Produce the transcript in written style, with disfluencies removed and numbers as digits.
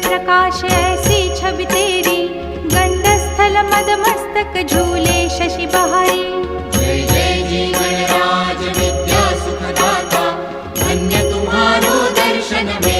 प्रकाश ऐसी छवि तेरी, गंडस्थल मद मस्तक झूले शशि बहारी। जय जय जी गणराज विद्या सुखदाता, धन्य तुम्हारो दर्शन में